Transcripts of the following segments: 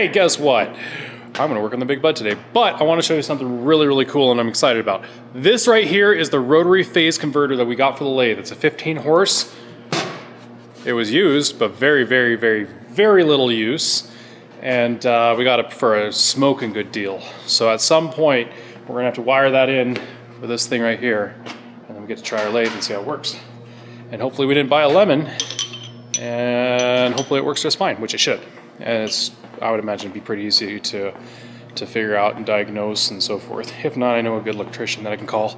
hey, guess what? I'm gonna work on the big bud today, but I wanna show you something really, really cool and I'm excited about. This right here is the rotary phase converter that we got for the lathe. It's a 15 horse. It was used, but very, very, very, very little use. And we got it for a smoking good deal. So at some point, we're gonna have to wire that in for this thing right here. And then we get to try our lathe and see how it works. And hopefully we didn't buy a lemon. And hopefully it works just fine, which it should. And I would imagine it'd be pretty easy to figure out and diagnose and so forth. If not, I know a good electrician that I can call.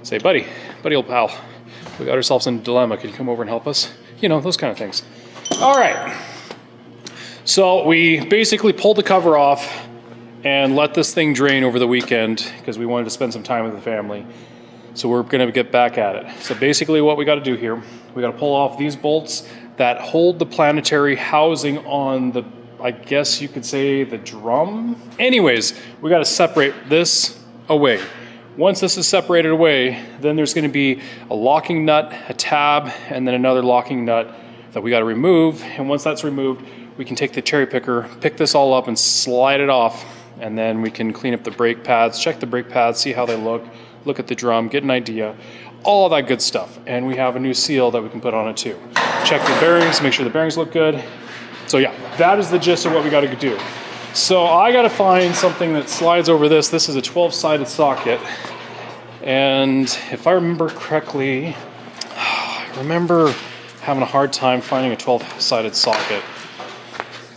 Say, buddy old pal, we got ourselves in a dilemma. Can you come over and help us? You know, those kind of things. All right. So we basically pulled the cover off and let this thing drain over the weekend because we wanted to spend some time with the family. So we're gonna get back at it. So basically what we gotta do here, we gotta pull off these bolts that hold the planetary housing on the, I guess you could say, the drum. Anyways, we gotta separate this away. Once this is separated away, then there's gonna be a locking nut, a tab, and then another locking nut that we gotta remove. And once that's removed, we can take the cherry picker, pick this all up and slide it off. And then we can clean up the brake pads, check the brake pads, see how they look at the drum, get an idea, all of that good stuff. And we have a new seal that we can put on it too. Check the bearings, make sure the bearings look good. So yeah, that is the gist of what we gotta do. So I gotta find something that slides over this. This is a 12-sided socket. And if I remember correctly, I remember having a hard time finding a 12-sided socket.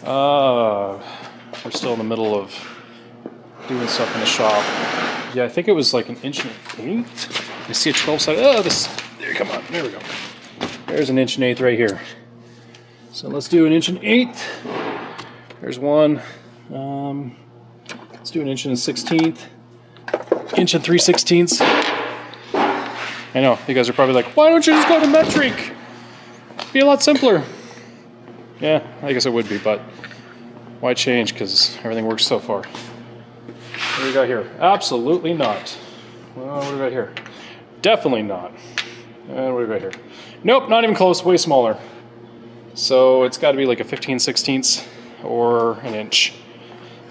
We're still in the middle of doing stuff in the shop. Yeah, I think it was like 1 1/8 inch. I see a 12-sided, there, come on, there we go. There's 1 1/8 inch right here. So let's do 1 1/8 inch. There's one. Let's do 1 1/16. 1 3/16. I know, you guys are probably like, why don't you just go to metric? Be a lot simpler. Yeah, I guess it would be, but why change? Because everything works so far. What do we got here? Absolutely not. Well, what do we got here? Definitely not. And what do we got here? Nope, not even close, way smaller. So it's got to be like a 15/16 or 1 inch.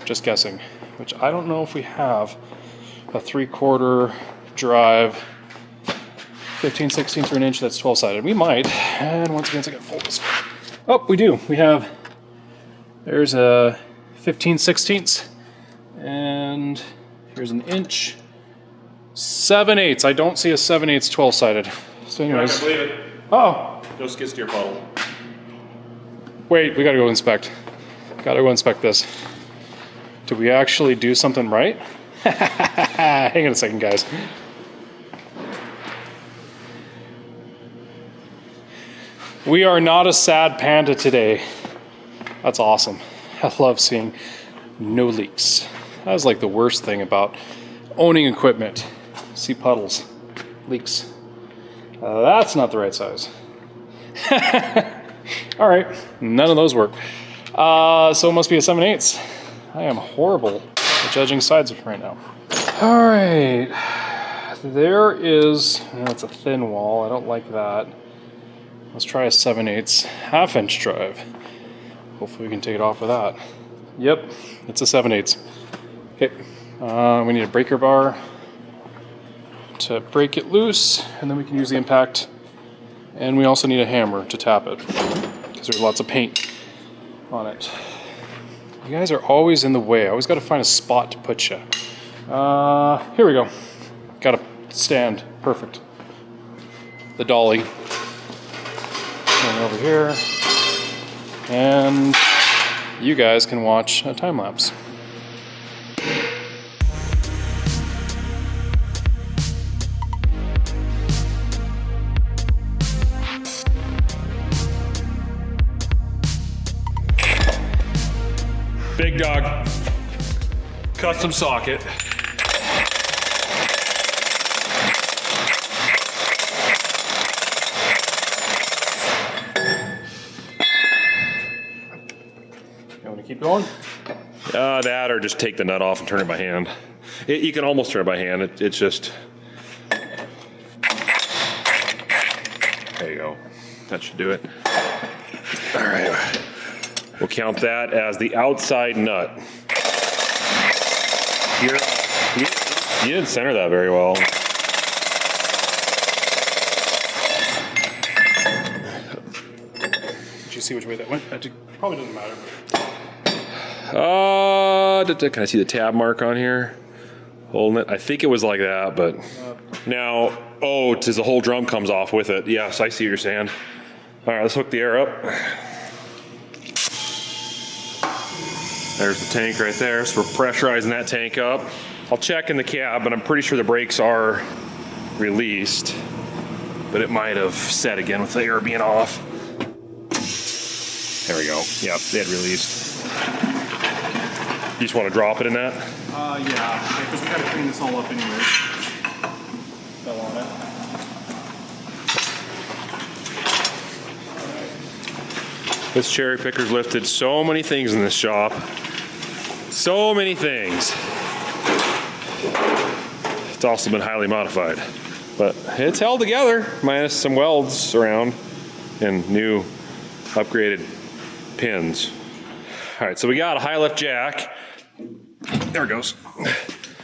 Just guessing. Which I don't know if we have a 3/4 drive 15/16 or 1 inch that's 12-sided. We might. And once again, I got to fold this. Oh, we do. We have, there's a 15/16 and here's 1 inch. 7/8. I don't see a 7/8 12-sided. So anyways. You're not gonna believe it. Oh. No skid steer puddle. Wait, we gotta go inspect. Gotta go inspect this. Did we actually do something right? Hang on a second, guys. We are not a sad panda today. That's awesome. I love seeing no leaks. That was like the worst thing about owning equipment. See puddles, leaks. That's not the right size. All right, none of those work. So it must be a 7/8. I am horrible at judging sides right now. All right, there is, that's a thin wall. I don't like that. Let's try a 7/8 half-inch drive. Hopefully we can take it off with that. Yep, it's a 7/8. Okay, we need a breaker bar to break it loose, and then we can use the impact. And we also need a hammer to tap it, because there's lots of paint on it. You guys are always in the way. I always gotta find a spot to put you. Here we go. Got a stand, perfect. The dolly. Going over here. And you guys can watch a time lapse. Big dog, custom socket. You want to keep going? That or just take the nut off and turn it by hand. You can almost turn it by hand. It's just, there you go. That should do it. All right. We'll count that as the outside nut. You didn't center that very well. Did you see which way that went? That probably doesn't matter. Can I see the tab mark on here? Holding it. I think it was like that, but now, oh, it's the whole drum comes off with it. Yes, I see what you're saying. All right, let's hook the air up. There's the tank right there. So we're pressurizing that tank up. I'll check in the cab, but I'm pretty sure the brakes are released, but it might have set again with the air being off. There we go. Yep, they had released. You just want to drop it in that? Yeah, because we got to clean this all up anyways. Fell on it. This cherry picker's lifted so many things in this shop. So many things. It's also been highly modified, but it's held together, minus some welds around and new upgraded pins. All right, so we got a high lift jack. There it goes.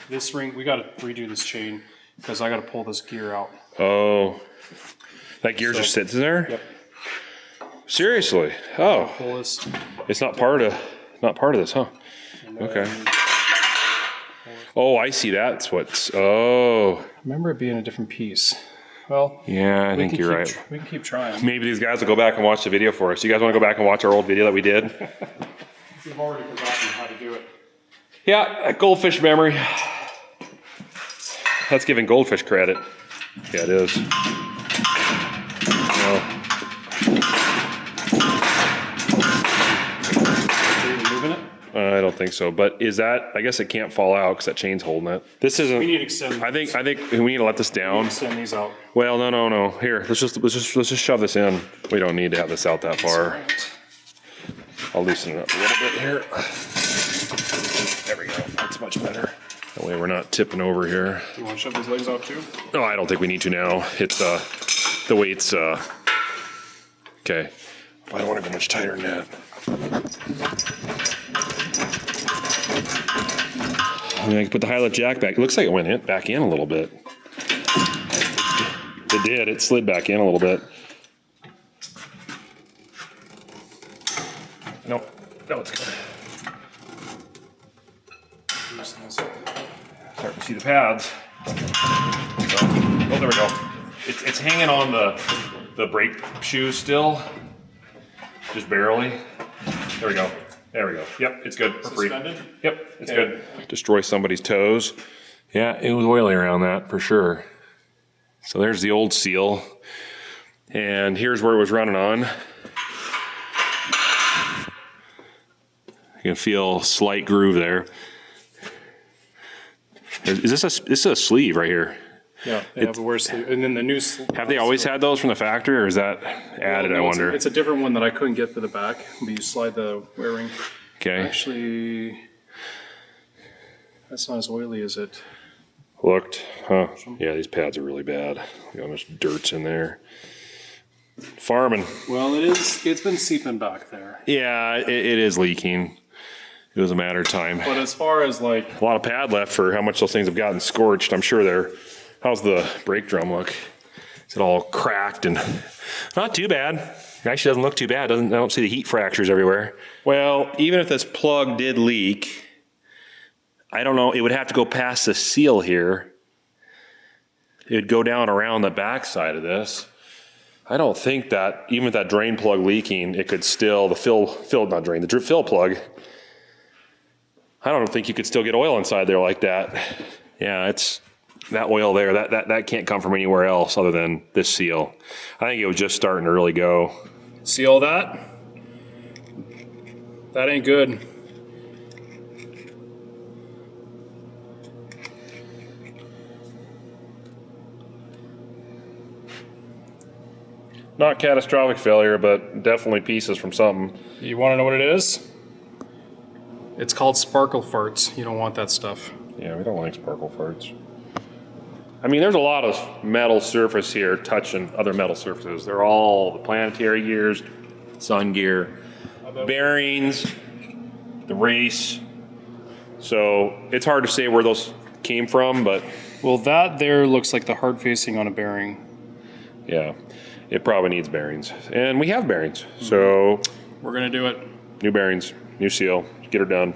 This ring, we got to redo this chain because I got to pull this gear out. Oh, that gear just sits in there? Yep. Seriously? Oh, Pull this. it's not part of this, huh? Okay. Oh, I see. That's what's. Oh. I remember it being a different piece. Well, Yeah, I think you're right. We can keep trying. Maybe these guys will go back and watch the video for us. You guys want to go back and watch our old video that we did? We've already forgotten how to do it. Yeah, goldfish memory. That's giving goldfish credit. Yeah, it is. No. Are you moving it? I don't think so, but is that? I guess it can't fall out because that chain's holding it. This isn't. We need to extend. I think we need to let this down. Extend these out. Well, no. Here, let's just shove this in. We don't need to have this out that far. I'll loosen it up a little bit here. There we go. That's much better. That way we're not tipping over here. Do you want to shove these legs out too? No, I don't think we need to now. It's the weight's okay. I don't want to go much tighter than that. I mean, I can put the high lift jack back. It looks like it went back in a little bit. It did. It slid back in a little bit. Nope. No, it's good. Starting to see the pads. Oh, there we go. It's hanging on the brake shoes still. Just barely. There we go. There we go. Yep, it's good. We're free. Yep, it's good. Destroy somebody's toes. Yeah, it was oily around that for sure. So there's the old seal. And here's where it was running on. You can feel a slight groove there. Is this a sleeve right here? Yeah, they have a worse sleeve. And then the new Have they always had those from the factory, or is that added, no, I wonder? It's a different one that I couldn't get for the back, but you slide the wear ring. Okay. Actually, that's not as oily as it. Looked, huh? Yeah, these pads are really bad. Look how much dirt's in there. Farming. Well, it's been seeping back there. Yeah, it is leaking. It was a matter of time. But as far as like... A lot of pad left for how much those things have gotten scorched. I'm sure they're... How's the brake drum look? Is it all cracked and... Not too bad. It actually doesn't look too bad. I don't see the heat fractures everywhere. Well, even if this plug did leak, I don't know, it would have to go past the seal here. It would go down around the back side of this. I don't think that, even with that drain plug leaking, it could still, the fill plug, I don't think you could still get oil inside there like that. Yeah, it's that oil there, that can't come from anywhere else other than this seal. I think it was just starting to really go. See all that? That ain't good. Not catastrophic failure, but definitely pieces from something. You want to know what it is? It's called sparkle farts. You don't want that stuff. Yeah, we don't like sparkle farts. I mean, there's a lot of metal surface here touching other metal surfaces. They're all the planetary gears, sun gear. bearings, the race. So it's hard to say where those came from, but Well, that there looks like the hard facing on a bearing. yeah, it probably needs bearings. And we have bearings, so We're gonna do it. new bearings, new seal, get her done.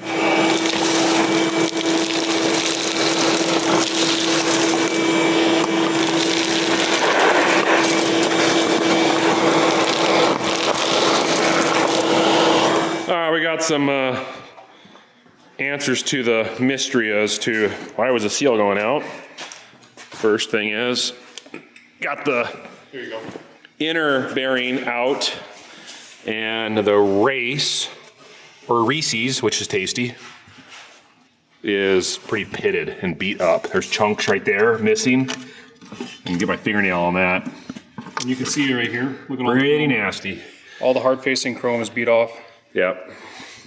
All right, we got some answers to the mystery as to why was the seal going out. First thing is, got the Here you go. inner bearing out, and the race, or Reese's, which is tasty, is pretty pitted and beat up. There's chunks right there missing. I can get my fingernail on that. And you can see it right here. Look at Pretty nasty. all the hard facing chrome is beat off. Yep.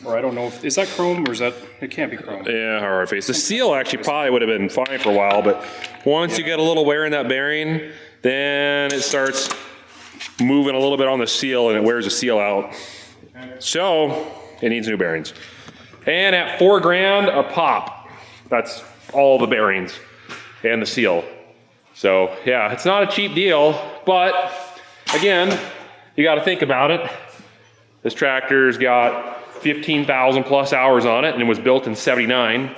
Or I don't know if, is that chrome or is that, it can't be chrome. Yeah, hard face. The seal actually probably would have been fine for a while, but once you get a little wear in that bearing, then it starts moving a little bit on the seal and it wears the seal out. So it needs new bearings. And at $4,000 a pop, that's all the bearings and the seal. So yeah, it's not a cheap deal, but again, you got to think about it. This tractor's got 15,000 plus hours on it and it was built in '79.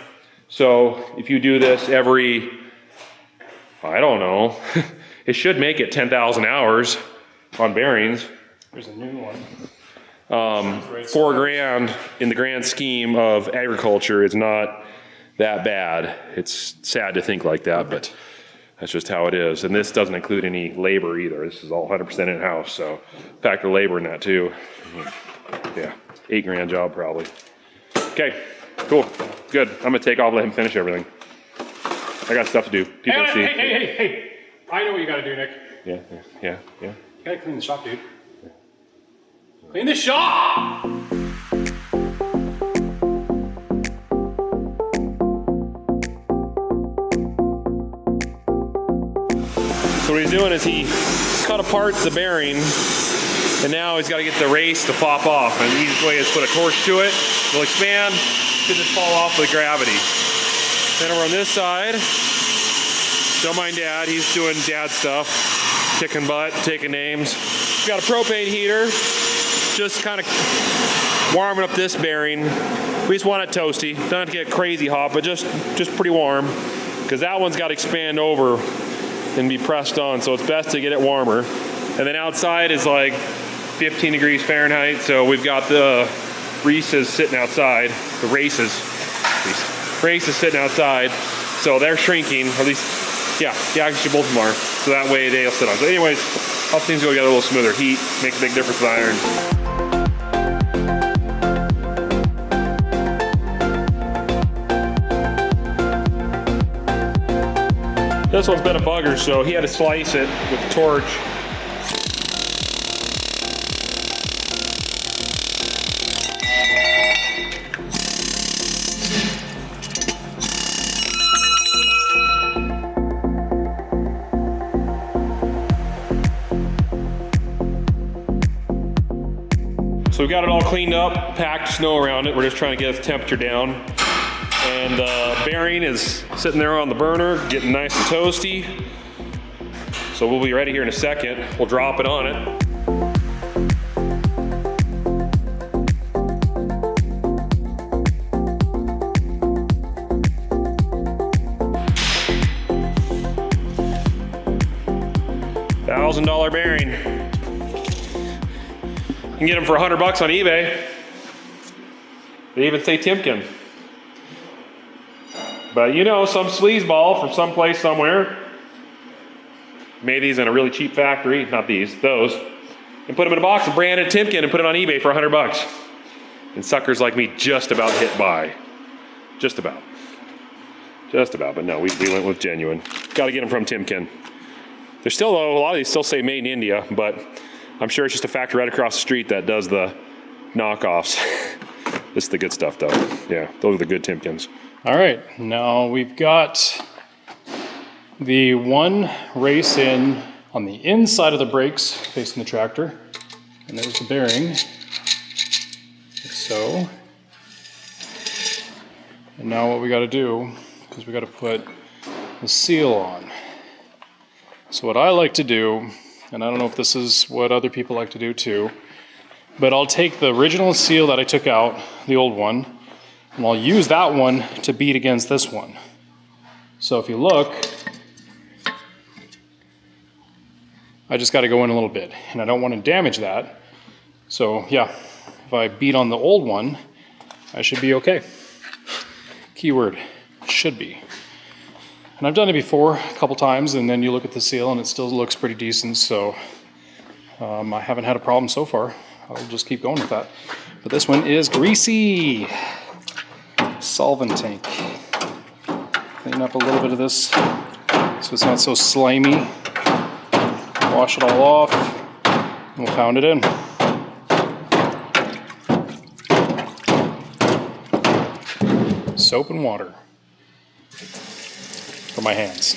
So if you do this every, I don't know, it should make it 10,000 hours on bearings. There's a new one. $4,000 in the grand scheme of agriculture is not that bad. It's sad to think like that, but that's just how it is. And this doesn't include any labor either. This is all 100% in-house, so factor labor in that too. Yeah, $8,000 job probably. Okay, cool, good. I'm gonna take off, let him finish everything. I got stuff to do. People see. Hey. I know what you gotta do, Nick. Yeah. You gotta clean the shop, dude. Clean the shop! So what he's doing is he cut apart the bearing, and now he's got to get the race to pop off. And the easiest way is put a torch to it. It'll expand, should just fall off with gravity. Then over on this side, don't mind Dad, he's doing dad stuff, kicking butt, taking names. We've got a propane heater, just kind of warming up this bearing. We just want it toasty, don't have to get crazy hot, but just pretty warm, because that one's got to expand over and be pressed on, so it's best to get it warmer. And then outside is like 15 degrees Fahrenheit, so we've got the races sitting outside, the races sitting outside, so they're shrinking, or at least, yeah, actually both of them are, so that way they'll sit on. So anyways, all things go together a little smoother. Heat makes a big difference with iron. This one's been a bugger, so he had to slice it with a torch. So we got it all cleaned up, packed snow around it. We're just trying to get the temperature down. And the bearing is sitting there on the burner, getting nice and toasty. So we'll be ready here in a second. We'll drop it on it. $1,000 bearing. You can get them for $100 on eBay. They even say Timken. But you know, some sleazeball from someplace somewhere made these in a really cheap factory, not these, those, and put them in a box and branded Timken and put it on eBay for $100. And suckers like me just about hit buy. Just about, but no, we went with genuine. Got to get them from Timken. There's still, a lot of these still say made in India, but I'm sure it's just a factory right across the street that does the knockoffs. This is the good stuff though. Yeah, those are the good Timkens. All right, now we've got the one race in on the inside of the brakes facing the tractor, and there's the bearing. So, and now what we got to do is we got to put the seal on. So what I like to do, and I don't know if this is what other people like to do too, but I'll take the original seal that I took out, the old one, and I'll use that one to beat against this one. So if you look, I just got to go in a little bit, and I don't want to damage that. So yeah, if I beat on the old one, I should be okay. Keyword, should be. And I've done it before a couple times, and then you look at the seal and it still looks pretty decent, so I haven't had a problem so far. I'll just keep going with that. But this one is greasy. Solvent tank. Clean up a little bit of this so it's not so slimy. Wash it all off, and we'll pound it in. Soap and water for my hands.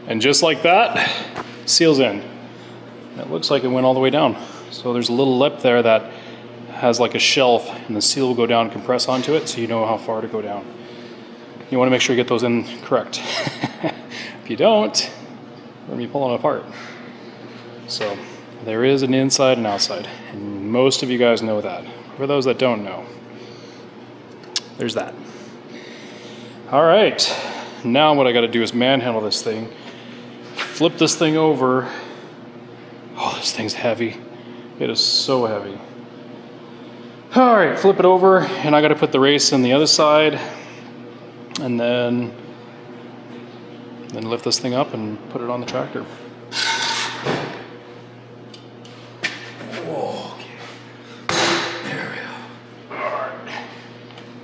And just like that, seals in. It looks like it went all the way down. So there's a little lip there that has like a shelf, and the seal will go down and compress onto it, so you know how far to go down. You want to make sure you get those in correct. If you don't, you're going to be pulling it apart. So there is an inside and outside, and most of you guys know that. For those that don't know, there's that. All right, now what I got to do is manhandle this thing, flip this thing over. Oh, this thing's heavy. It is so heavy. All right, flip it over, and I got to put the race on the other side, and then lift this thing up and put it on the tractor. Whoa. There we go. All right.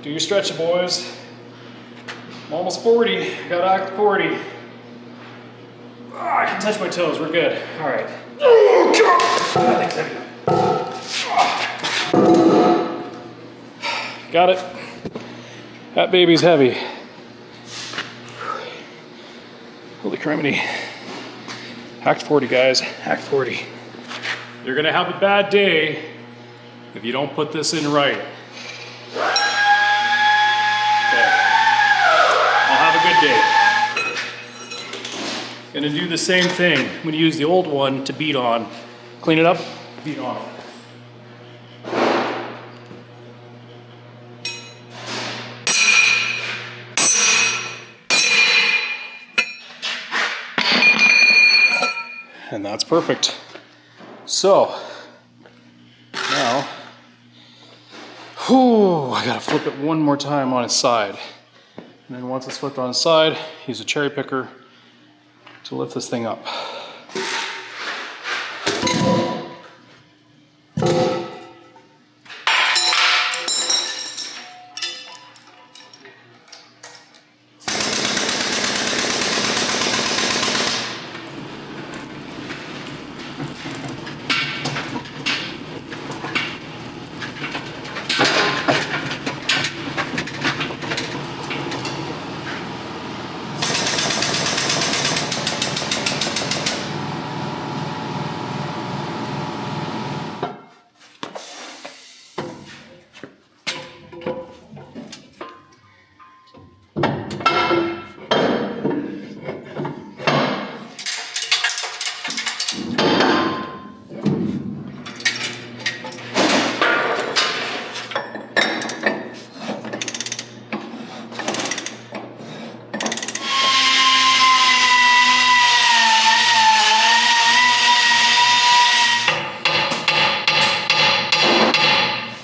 Do your stretching, boys. I'm almost 40. Got to act 40. Oh, I can touch my toes. We're good. All right. Oh, God. That thing's heavy. Got it. That baby's heavy. Holy criminy. Act 40, guys. Act 40. You're going to have a bad day if you don't put this in right. Okay. I'll have a good day. Going to do the same thing. I'm going to use the old one to beat on. Clean it up, beat on. And that's perfect. So, now, I gotta flip it one more time on its side. And then once it's flipped on its side, use a cherry picker to lift this thing up.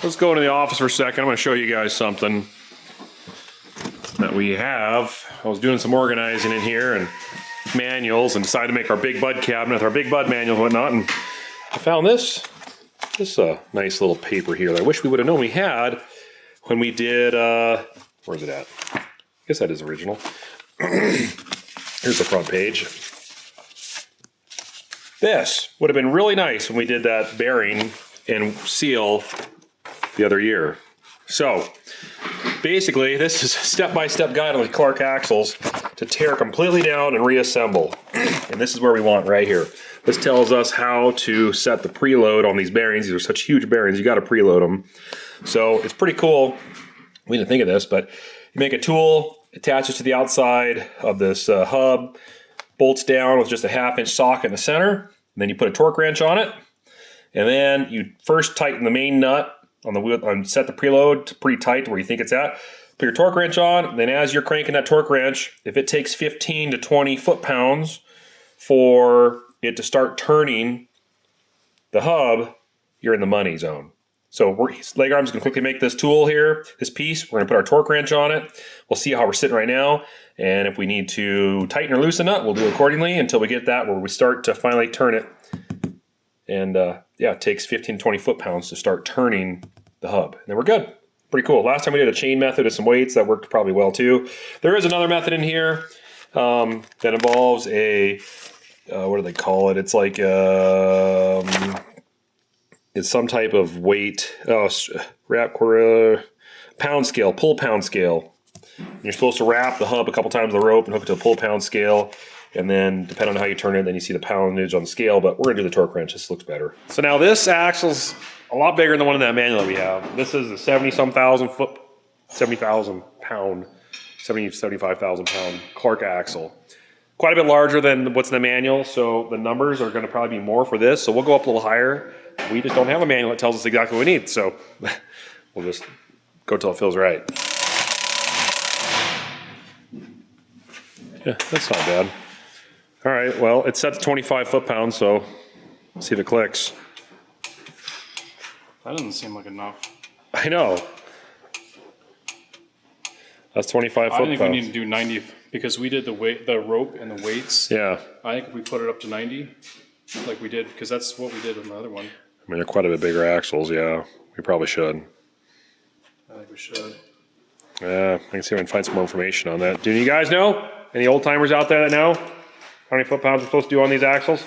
Let's go into the office for a second. I'm going to show you guys something that we have. I was doing some organizing in here and manuals and decided to make our Big Bud cabinet, our Big Bud manual and whatnot. And I found this nice little paper here that I wish we would have known we had when we did, where's it at? I guess that is original. Here's the front page. This would have been really nice when we did that bearing and seal the other year. So basically, this is a step-by-step guide on the Clark axles to tear completely down and reassemble. And this is where we want right here. This tells us how to set the preload on these bearings. These are such huge bearings, you got to preload them. So it's pretty cool. We didn't think of this, but you make a tool, attaches to the outside of this hub, bolts down with just a 1/2-inch socket in the center, and then you put a torque wrench on it, and then you first tighten the main nut on the wheel and set the preload to pretty tight to where you think it's at. Put your torque wrench on, and then as you're cranking that torque wrench, if it takes 15 to 20 foot-pounds for it to start turning the hub, you're in the money zone. So leg arm's gonna quickly make this tool here, this piece. We're gonna put our torque wrench on it. We'll see how we're sitting right now. And if we need to tighten or loosen up, we'll do it accordingly until we get that where we start to finally turn it. And yeah, it takes 15 to 20 foot-pounds to start turning the hub. And then we're good. Pretty cool. Last time we did a chain method with some weights. That worked probably well too. There is another method in here that involves a, what do they call it? It's like, it's some type of weight, wrap quarter, pound scale, pull pound scale. And you're supposed to wrap the hub a couple times with the rope and hook it to a pull pound scale. And then depending on how you turn it, then you see the poundage on the scale, but we're gonna do the torque wrench. This looks better. So now this axle's a lot bigger than the one in that manual that we have. This is a 70,000 pound, 75,000 pound Clark axle. Quite a bit larger than what's in the manual, so the numbers are gonna probably be more for this, so we'll go up a little higher. We just don't have a manual that tells us exactly what we need, so we'll just go till it feels right. Yeah, that's not bad. All right, well, it's set to 25 foot-pounds, so let's see if it clicks. That doesn't seem like enough. I know. That's 25 foot-pounds. I think we need to do 90 because we did the rope and the weights. Yeah. I think if we put it up to 90, like we did, because that's what we did on the other one. I mean, they're quite a bit bigger axles, yeah. We probably should. I think we should. Yeah, I can see if I can find some more information on that. Do you guys know? Any old timers out there that know how many foot-pounds we're supposed to do on these axles?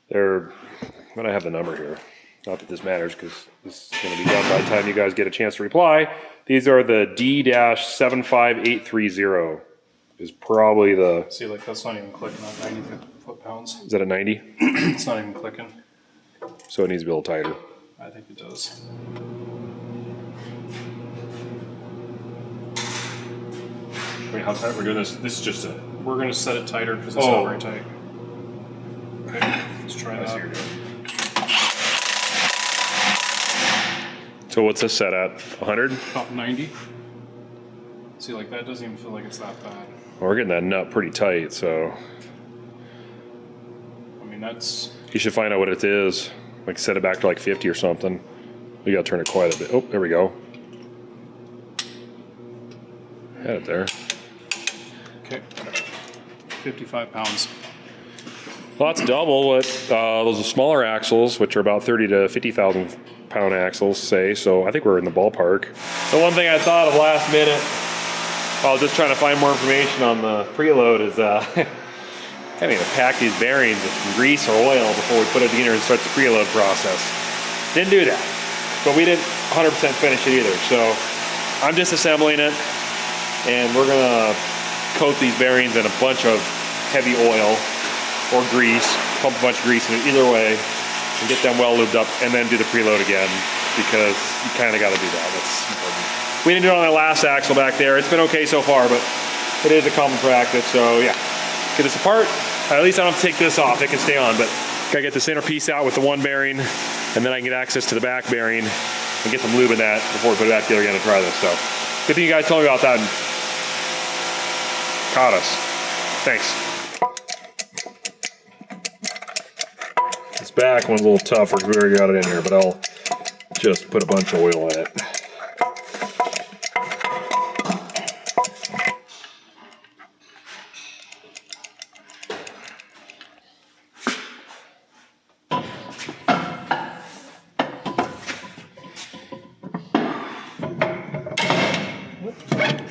They're, but I have the number here. Not that this matters because this is going to be done by the time you guys get a chance to reply. These are the D-75830 is probably the... See, like that's not even clicking on 90 foot-pounds. Is that a 90? It's not even clicking. So it needs to be a little tighter. I think it does. I mean, how tight we're doing this? This is just a... We're going to set it tighter because it's not very tight. Okay, let's try that. So what's this set at? 100? About 90. See, like that doesn't even feel like it's that bad. Well, we're getting that nut pretty tight, so... I mean, that's... You should find out what it is. Like set it back to like 50 or something. We gotta turn it quite a bit. Oh, there we go. Had it there. Okay. 55 pounds. Well, that's double what those are smaller axles, which are about 30 to 50,000 pound axles, say. So I think we're in the ballpark. The one thing I thought of last minute, while just trying to find more information on the preload, is kind of need to pack these bearings with some grease or oil before we put it together and start the preload process. Didn't do that, but we didn't 100% finish it either. So I'm disassembling it, and we're gonna coat these bearings in a bunch of heavy oil or grease, pump a bunch of grease in it either way, and get them well lubed up, and then do the preload again, because you kind of got to do that. That's important. We didn't do it on that last axle back there. It's been okay so far, but it is a common practice. So yeah, get this apart. At least I don't have to take this off. It can stay on, but gotta get this inner piece out with the one bearing, and then I can get access to the back bearing and get some lube in that before we put it back together again and try this. So good thing you guys told me about that and caught us. Thanks. This back one's a little tougher because we already got it in here, but I'll just put a bunch of oil in it.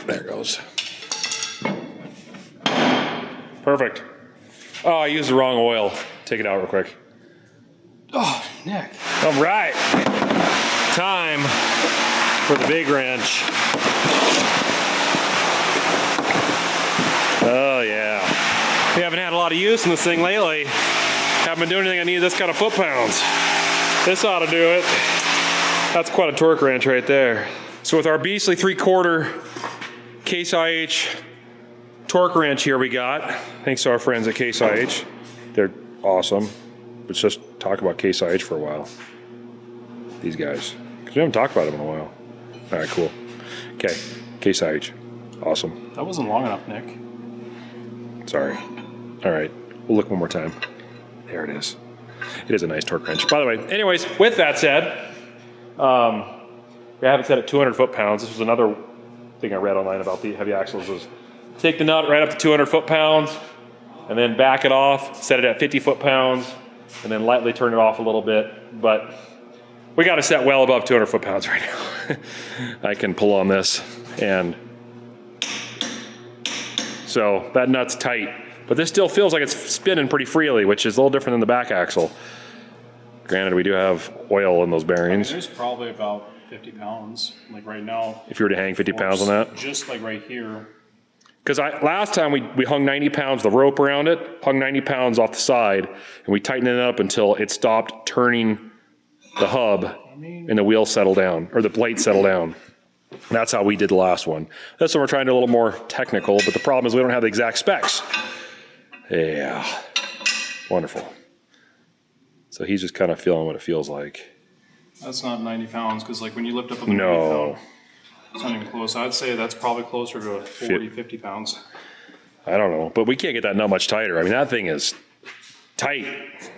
There it goes. Perfect. Oh, I used the wrong oil. Take it out real quick. Oh, Nick. All right, time for the big wrench. Oh yeah. We haven't had a lot of use in this thing lately. Haven't been doing anything I need this kind of foot-pounds. This ought to do it. That's quite a torque wrench right there. So with our beastly 3/4 Case IH torque wrench here we got, thanks to our friends at Case IH. They're awesome. Let's just talk about Case IH for a while. These guys, because we haven't talked about them in a while. All right, cool. Okay, Case IH, awesome. That wasn't long enough, Nick. Sorry. All right, we'll look one more time. There it is. It is a nice torque wrench. By the way, anyways, with that said, we have it set at 200 foot-pounds. This was another thing I read online about the heavy axles is take the nut right up to 200 foot-pounds and then back it off, set it at 50 foot-pounds, and then lightly turn it off a little bit. But we got to set well above 200 foot-pounds right now. I can pull on this, and so that nut's tight. But this still feels like it's spinning pretty freely, which is a little different than the back axle. Granted, we do have oil in those bearings. There's probably about 50 pounds, like right now. If you were to hang 50 pounds on that? Just like right here. Because last time we hung 90 pounds, the rope around it, hung 90 pounds off the side, and we tightened it up until it stopped turning the hub and the wheel settled down, or the plate settled down. That's how we did the last one. This one we're trying to do a little more technical, but the problem is we don't have the exact specs. Yeah, wonderful. So he's just kind of feeling what it feels like. That's not 90 pounds, because like when you lift up a 90 No. pound, it's not even close. I'd say that's probably closer to 40, 50 pounds. I don't know, but we can't get that nut much tighter. I mean, that thing is tight.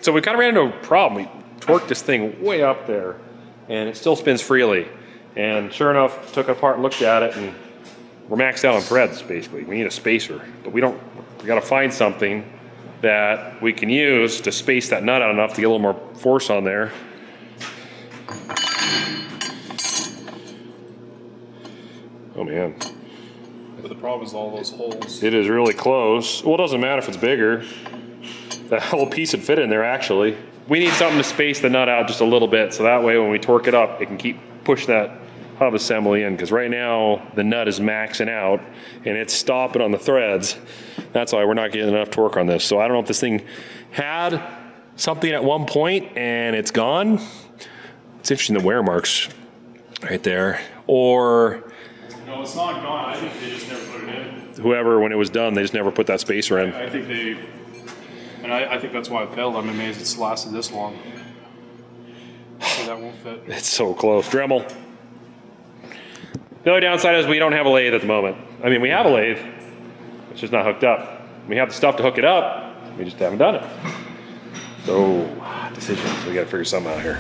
So we kind of ran into a problem. We torqued this thing way up there, and it still spins freely. And sure enough, took it apart and looked at it, and we're maxed out on threads, basically. We need a spacer, but we got to find something that we can use to space that nut out enough to get a little more force on there. Oh man. But the problem is all those holes. It is really close. Well, it doesn't matter if it's bigger. That whole piece would fit in there, actually. We need something to space the nut out just a little bit, so that way when we torque it up, it can keep push that hub assembly in, because right now the nut is maxing out and it's stopping on the threads. That's why we're not getting enough torque on this. So I don't know if this thing had something at one point and it's gone. It's interesting, the wear marks right there. Or No, it's not gone. I think they just never put it in. whoever, when it was done, they just never put that spacer in. I think they, and I think that's why it failed. I'm amazed it's lasted this long. So that won't fit. It's so close. Dremel. The only downside is we don't have a lathe at the moment. I mean, we have a lathe, it's just not hooked up. We have the stuff to hook it up, we just haven't done it. So, decisions, we gotta figure something out here.